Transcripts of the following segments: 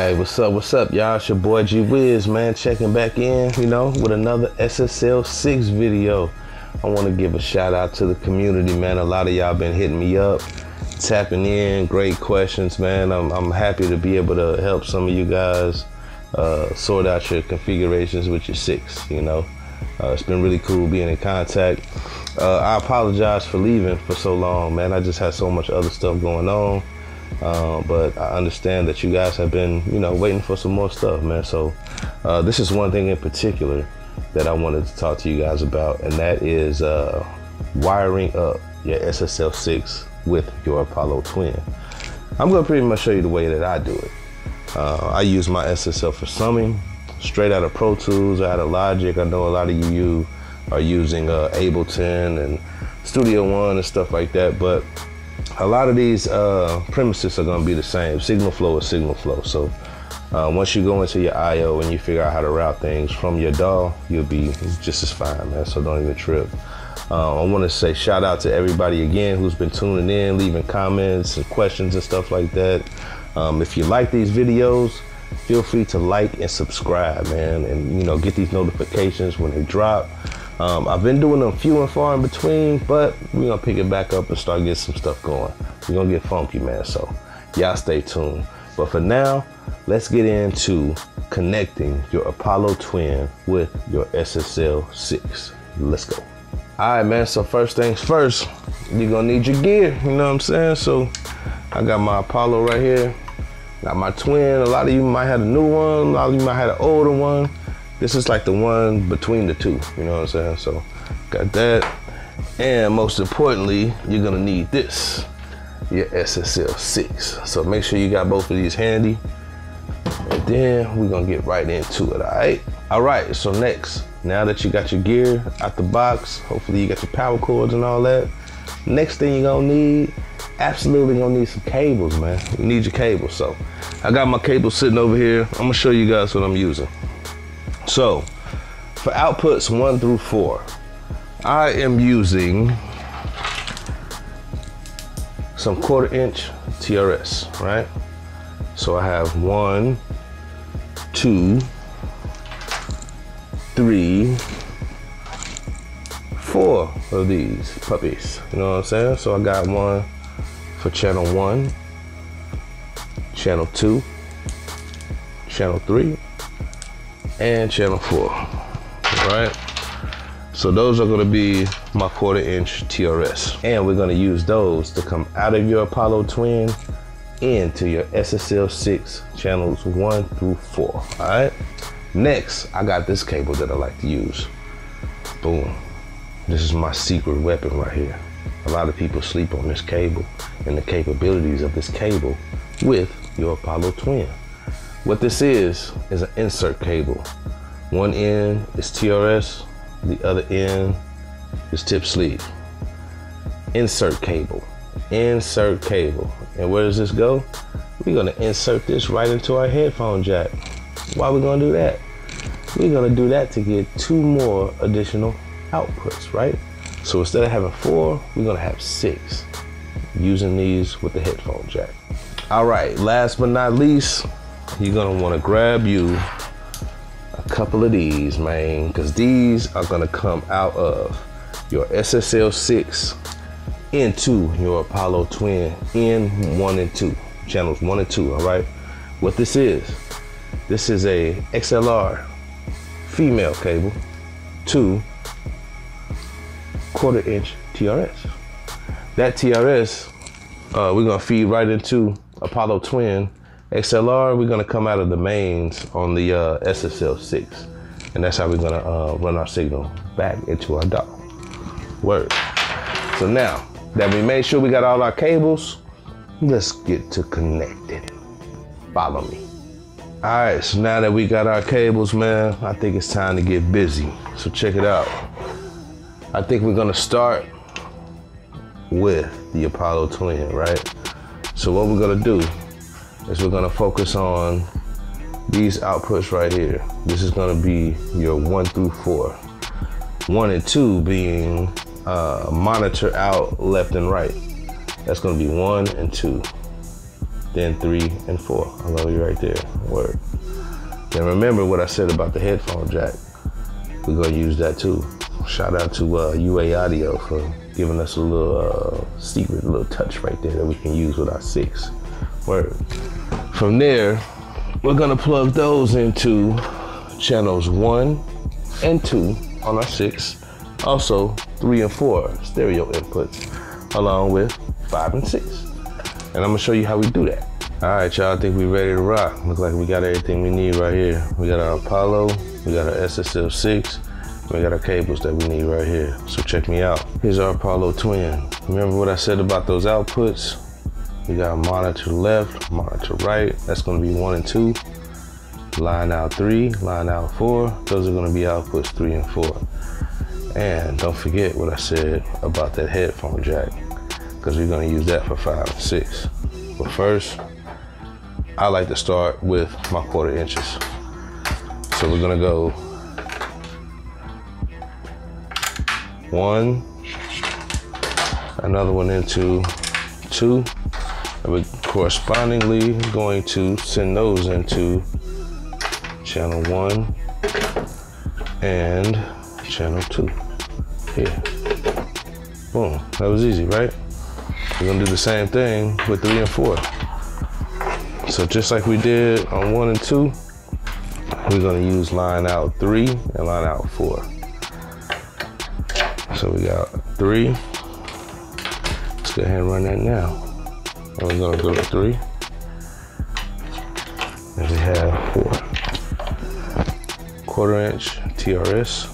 Alright, what's up, y'all? It's your boy G Wiz, man, checking back in, with another SSL SiX video. I want to give a shout out to the community, man. A lot of y'all been hitting me up, tapping in, great questions, man. I'm happy to be able to help some of you guys sort out your configurations with your SiX, It's been really cool being in contact. I apologize for leaving for so long, man. I just had so much other stuff going on. But I understand that you guys have been, waiting for some more stuff, man. So this is one thing in particular that I wanted to talk to you guys about, and that is wiring up your SSL SiX with your Apollo Twin. I'm going to pretty much show you the way that I do it. I use my SSL for summing, straight out of Pro Tools, out of Logic. I know a lot of you are using Ableton and Studio One and stuff like that, but a lot of these premises are going to be the same. Signal flow is signal flow. So once you go into your IO and you figure out how to route things from your DAW, you'll be just as fine, man. So don't even trip. I want to say shout out to everybody again who's been tuning in, leaving comments and questions and stuff like that. If you like these videos, feel free to like and subscribe, man, and get these notifications when they drop. I've been doing them few and far in between, but we're gonna pick it back up and start getting some stuff going. We're gonna get funky, man, so y'all stay tuned. But for now, let's get into connecting your Apollo Twin with your SSL SiX. Let's go. All right, man, so first things first, you're gonna need your gear, you know what I'm saying? So I got my Apollo right here, got my Twin. A lot of you might have a new one, a lot of you might have an older one. This is like the one between the two, you know what I'm saying? So got that. And most importantly, you're gonna need this, your SSL SiX. So make sure you got both of these handy. And then we're gonna get right into it, all right? All right, so next, now that you got your gear out the box, hopefully you got your power cords and all that. Next thing you're gonna need, absolutely gonna need some cables, man. You need your cables. So I got my cable sitting over here. I'm gonna show you guys what I'm using. So for outputs 1 through 4, I am using some 1/4 inch TRS, right? So I have 1, 2, 3, 4 of these puppies, you know what I'm saying? So I got one for channel 1, channel 2, channel 3, and channel 4, right? So those are gonna be my 1/4 inch TRS. And we're gonna use those to come out of your Apollo Twin into your SSL SiX channels 1 through 4, all right? Next, I got this cable that I like to use. Boom. This is my secret weapon right here. A lot of people sleep on this cable and the capabilities of this cable with your Apollo Twin. What this is an insert cable. One end is TRS, the other end is tip sleeve. Insert cable, insert cable. And where does this go? We're gonna insert this right into our headphone jack. Why are we gonna do that? We're gonna do that to get 2 more additional outputs, right? So instead of having 4, we're gonna have 6 using these with the headphone jack. All right, last but not least, you're gonna wanna grab you a couple of these, man, because these are gonna come out of your SSL SiX into your Apollo Twin in 1 and 2, channels 1 and 2, all right? What this is a XLR female cable to 1/4 inch TRS. That TRS, we're gonna feed right into Apollo Twin. XLR, we're gonna come out of the mains on the SSL SiX. And that's how we're gonna run our signal back into our DAW. Word. So now that we made sure we got all our cables, let's get to connecting. Follow me. All right, so now that we got our cables, man, I think it's time to get busy. So check it out. I think we're gonna start with the Apollo Twin, right? So what we're gonna do is we're gonna focus on these outputs right here. This is gonna be your 1 through 4. 1 and 2 being monitor out left and right. That's gonna be 1 and 2. then 3 and 4. I love you right there. Word. Then remember what I said about the headphone jack. We're gonna use that too. Shout out to UA Audio for giving us a little secret, little touch right there that we can use with our SiX. Word. From there, we're gonna plug those into channels 1 and 2 on our SiX. Also 3 and 4 stereo inputs, along with 5 and 6. And I'm gonna show you how we do that. All right, y'all, I think we're ready to rock. Looks like we got everything we need right here. We got our Apollo, we got our SSL SiX, we got our cables that we need right here. So check me out. Here's our Apollo twin. Remember what I said about those outputs? We got monitor left, monitor right. That's gonna be 1 and 2. Line out 3, line out 4. Those are gonna be outputs 3 and 4. And don't forget what I said about that headphone jack, because we're gonna use that for 5 and 6. But first, I like to start with my 1/4 inches. So we're gonna go 1, another one into 2, and we're correspondingly going to send those into channel 1 and channel 2. Here. Boom. That was easy, right? We're gonna do the same thing with 3 and 4. So just like we did on 1 and 2, we're gonna use line out 3 and line out 4. So we got 3. Let's go ahead and run that now. And we're gonna go to 3. And we have 4. 1/4 inch TRS.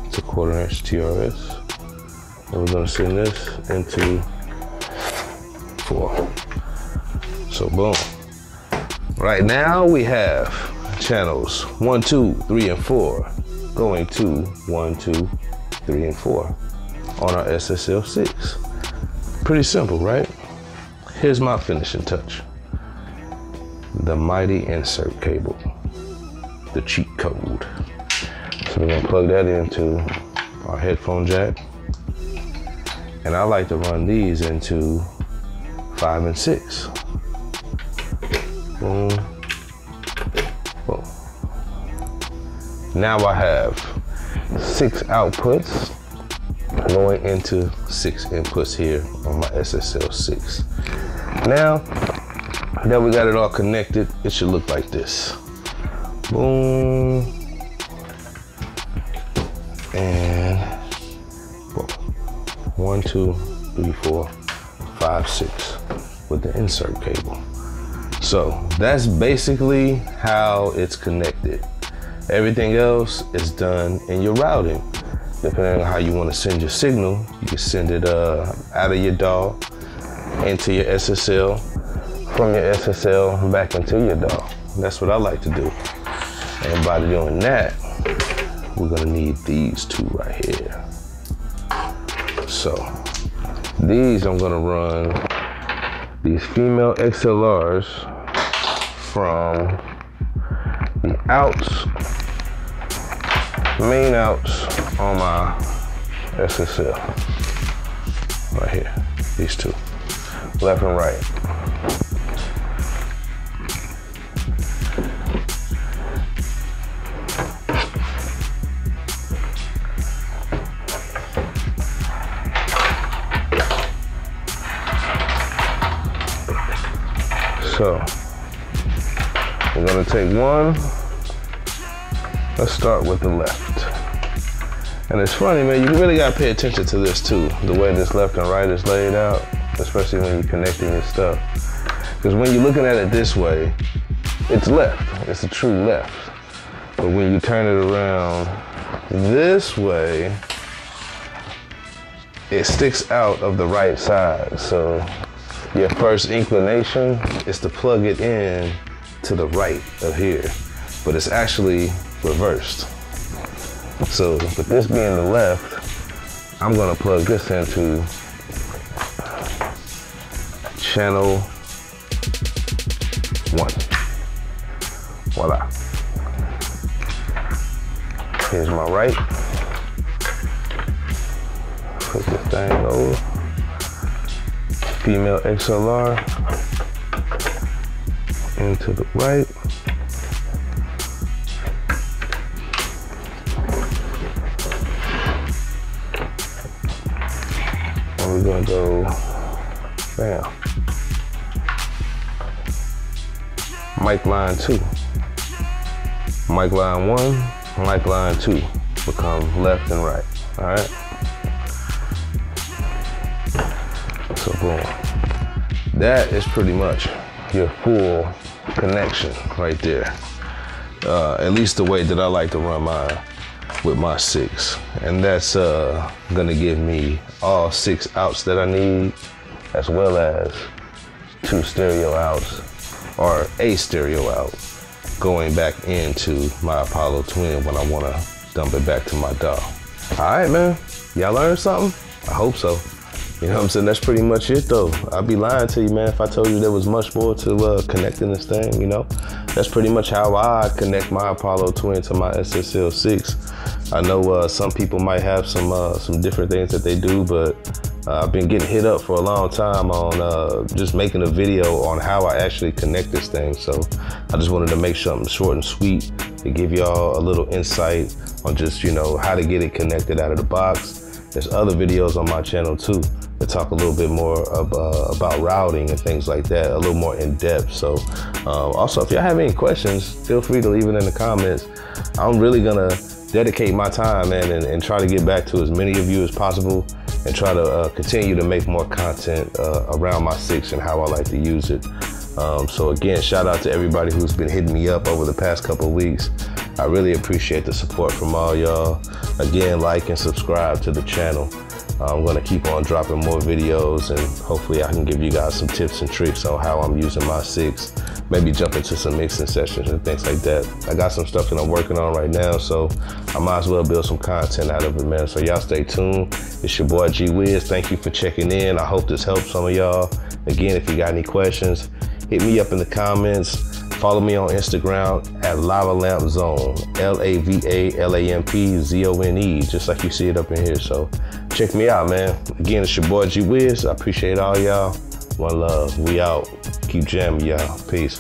It's a 1/4 inch TRS. And we're gonna send this into 4. So boom. Right now we have channels 1, 2, 3, and 4 going to 1, 2, 3, and 4 on our SSL SiX. Pretty simple, right? Here's my finishing touch. The mighty insert cable. The cheat code. So we're gonna plug that into our headphone jack. And I like to run these into 5 and 6. Boom, boom. Now I have 6 outputs going into 6 inputs here on my SSL SiX. Now that we got it all connected, it should look like this. Boom. And boom. 1, 2, 3, 4, 5, 6 with the insert cable. So that's basically how it's connected. Everything else is done in your routing. Depending on how you want to send your signal, you can send it out of your DAW into your SSL, from your SSL back into your DAW. That's what I like to do. And by doing that, we're gonna need these 2 right here. So these I'm gonna run these female XLRs from the outs, main outs on my SSL. Right here, these 2, left and right. So we're gonna take one. Let's start with the left. And it's funny, man, you really gotta pay attention to this too, the way this left and right is laid out, especially when you're connecting your stuff. Because when you're looking at it this way, it's left, it's a true left. But when you turn it around this way, it sticks out of the right side. So your first inclination is to plug it in to the right of here, but it's actually reversed. So with this being the left, I'm gonna plug this into channel 1. Voila. Here's my right. Put this thing over. female XLR into the right. And we're gonna go, bam. Mic line 2. Mic line 1, mic line 2 become left and right, all right? So boom. That is pretty much your full connection right there. At least the way that I like to run mine with my SiX. And that's gonna give me all 6 outs that I need, as well as 2 stereo outs, or a stereo out, going back into my Apollo Twin when I wanna dump it back to my DAW. All right, man, y'all learned something? I hope so. You know what I'm saying? That's pretty much it though. I'd be lying to you, man, if I told you there was much more to connecting this thing, you know? That's pretty much how I connect my Apollo Twin to my SSL SiX. I know some people might have some different things that they do, but I've been getting hit up for a long time on just making a video on how I actually connect this thing. So I just wanted to make something short and sweet to give y'all a little insight on just, you know, how to get it connected out of the box. There's other videos on my channel too that talk a little bit more about routing and things like that, a little more in depth. So also, if y'all have any questions, feel free to leave it in the comments. I'm really gonna dedicate my time, man, and try to get back to as many of you as possible, and try to continue to make more content around my SiX and how I like to use it. So again, shout out to everybody who's been hitting me up over the past couple of weeks. I really appreciate the support from all y'all. Again, like and subscribe to the channel. I'm gonna keep on dropping more videos, and hopefully I can give you guys some tips and tricks on how I'm using my SiX. Maybe jump into some mixing sessions and things like that. I got some stuff that I'm working on right now, so I might as well build some content out of it, man. So y'all stay tuned. It's your boy G Wiz. Thank you for checking in. I hope this helps some of y'all. Again, if you got any questions, hit me up in the comments. Follow me on Instagram at Lava Lamp Zone, LAVALAMPZONE, just like you see it up in here. So check me out, man. Again, it's your boy G Wiz. I appreciate all y'all. One love. We out. Keep jamming, y'all. Peace.